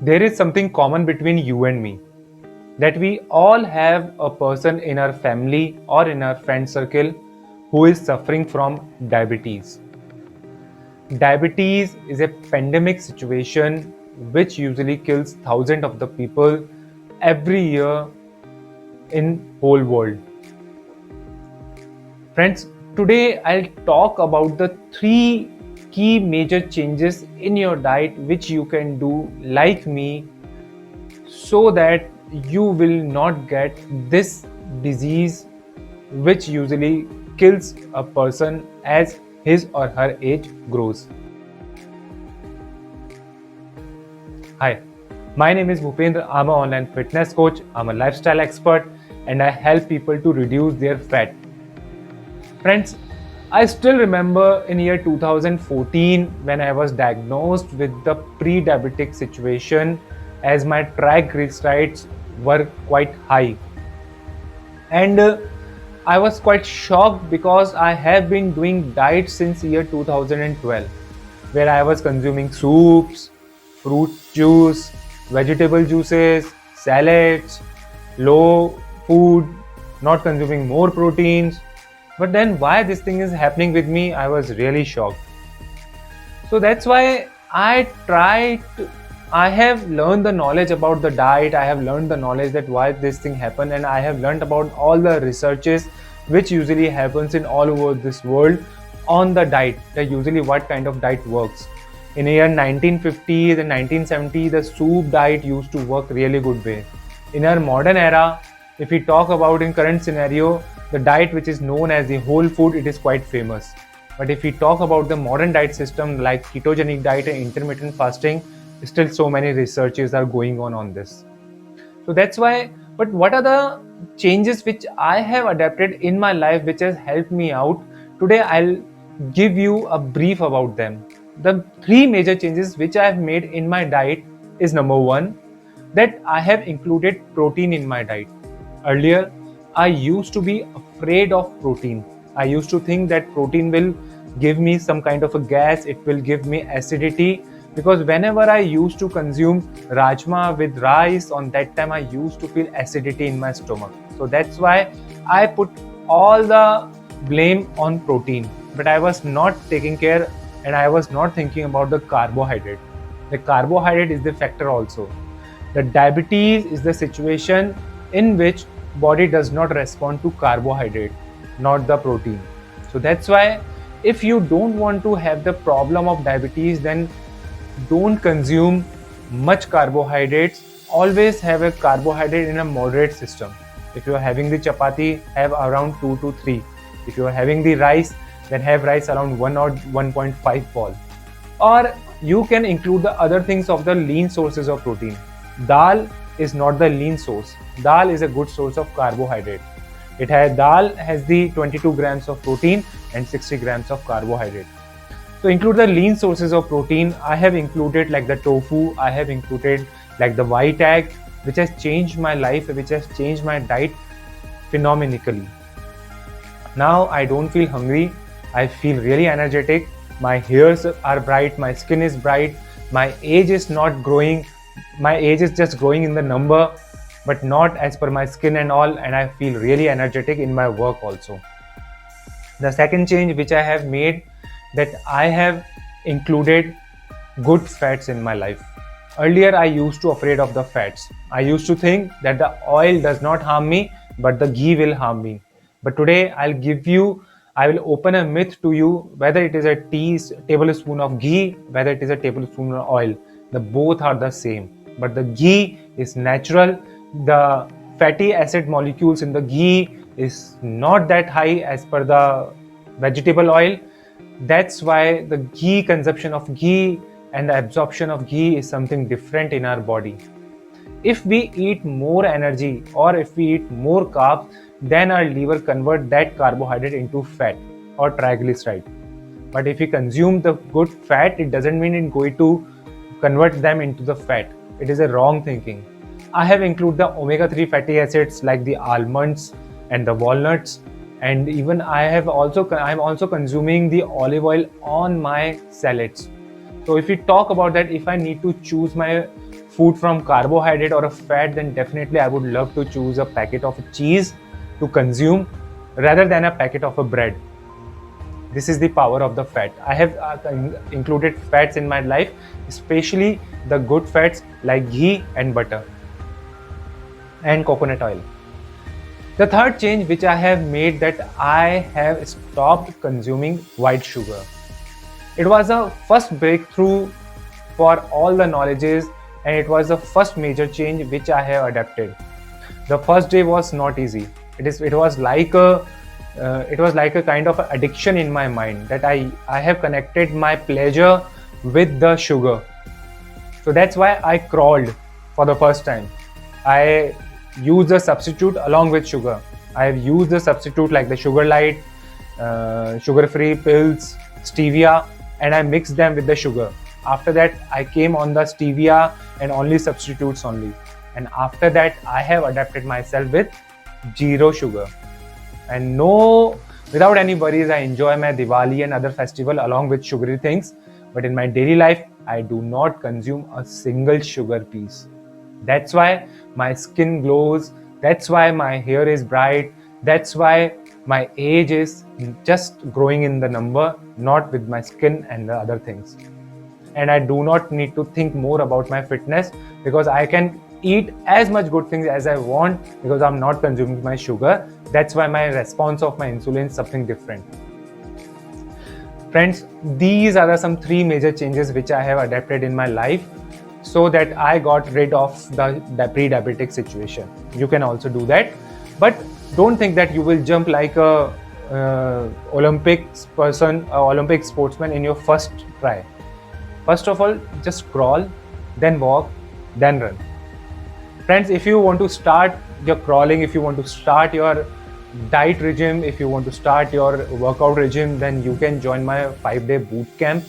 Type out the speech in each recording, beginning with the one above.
There is something common between you and me, that we all have a person in our family or in our friend circle who is suffering from diabetes. Diabetes is a pandemic situation which usually kills thousands of the people every year in whole world. Friends, today I'll talk about the three key major changes in your diet which you can do like me so that you will not get this disease which usually kills a person as his or her age grows. Hi, my name is Bhupendra. I'm an online fitness coach, I'm a lifestyle expert, and I help people to reduce their fat. Friends, I still remember in year 2014 when I was diagnosed with the pre-diabetic situation as my triglycerides were quite high. And I was quite shocked because I have been doing diet since year 2012 where I was consuming soups, fruit juice, vegetable juices, salads, low food, not consuming more proteins. But then why this thing is happening with me, I was really shocked. So that's why I have learned the knowledge about the diet. I have learned the knowledge that why this thing happened, and I have learned about all the researches which usually happens in all over this world on the diet, that usually what kind of diet works. In the year 1950s and 1970s, the soup diet used to work really good way. In our modern era, if we talk about in current scenario, the diet which is known as the whole food, it is quite famous. But if we talk about the modern diet system like ketogenic diet and intermittent fasting, still so many researches are going on this. So that's why, but what are the changes which I have adapted in my life which has helped me out? Today I'll give you a brief about them. The three major changes which I have made in my diet is number one, that I have included protein in my diet. Earlier, I used to be afraid of protein. I used to think that protein will give me some kind of a gas, it will give me acidity, because whenever I used to consume rajma with rice, on that time I used to feel acidity in my stomach. So that's why I put all the blame on protein, but I was not taking care and I was not thinking about the carbohydrate. The carbohydrate is the factor also. The diabetes is the situation in which body does not respond to carbohydrate, not the protein. So that's why if you don't want to have the problem of diabetes, then don't consume much carbohydrates. Always have a carbohydrate in a moderate system. If you are having the chapati, have around 2 to 3. If you are having the rice, then have rice around 1 or 1.5 bowl. Or you can include the other things of the lean sources of protein. Dal is not the lean source. Dal is a good source of carbohydrate. Dal has the 22 grams of protein and 60 grams of carbohydrate. So include the lean sources of protein. I have included like the tofu, I have included like the white egg, which has changed my life, which has changed my diet phenomenally. Now I don't feel hungry, I feel really energetic, my hairs are bright, my skin is bright, my age is not growing, my age is just growing in the number, but not as per my skin and all, and I feel really energetic in my work also. The second change which I have made, that I have included good fats in my life. Earlier I used to afraid of the fats. I used to think that the oil does not harm me, but the ghee will harm me. But today I will open a myth to you, whether it is a tablespoon of ghee, whether it is a tablespoon of oil. The both are the same. But the ghee is natural. The fatty acid molecules in the ghee is not that high as per the vegetable oil. That's why the ghee consumption of ghee and the absorption of ghee is something different in our body. If we eat more energy or if we eat more carbs, then our liver convert that carbohydrate into fat or triglyceride. But if we consume the good fat, it doesn't mean it's going to convert them into the fat. It is a wrong thinking. I have included the omega-3 fatty acids like the almonds and the walnuts, and even I'm also consuming the olive oil on my salads. So if we talk about that, if I need to choose my food from carbohydrate or a fat, then definitely I would love to choose a packet of cheese to consume rather than a packet of a bread. This is the power of the fat. I have included fats in my life, especially the good fats like ghee and butter and coconut oil. The third change which I have made, that I have stopped consuming white sugar. It was a first breakthrough for all the knowledges, and it was the first major change which I have adapted. The first day was not easy. It was like a kind of addiction in my mind, that I have connected my pleasure with the sugar. So that's why I crawled for the first time. I used a substitute along with sugar. I have used a substitute like the Sugar Light, sugar-free pills, stevia, and I mixed them with the sugar. After that, I came on the stevia and only substitutes only. And after that, I have adapted myself with zero sugar. And without any worries, I enjoy my Diwali and other festival along with sugary things. But in my daily life, I do not consume a single sugar piece. That's why my skin glows. That's why my hair is bright. That's why my age is just growing in the number, not with my skin and the other things. And I do not need to think more about my fitness, because I can eat as much good things as I want because I'm not consuming my sugar. That's why my response of my insulin is something different. Friends, these are some 3 major changes which I have adapted in my life so that I got rid of the pre-diabetic situation. You can also do that, but don't think that you will jump like a Olympic sportsman in your first try. First of all, just crawl, then walk, then run. Friends, if you want to start your crawling, if you want to start your diet regime, if you want to start your workout regime, then you can join my 5-day boot camp.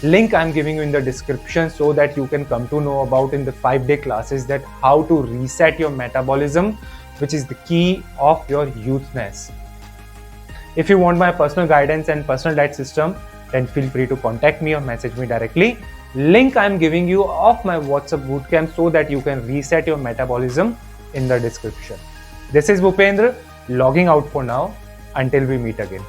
Link I'm giving you in the description, so that you can come to know about in the 5-day classes that how to reset your metabolism, which is the key of your youthness. If you want my personal guidance and personal diet system, then feel free to contact me or message me directly. Link I'm giving you of my WhatsApp bootcamp so that you can reset your metabolism in the description. This is Bhupendra logging out for now. Until we meet again.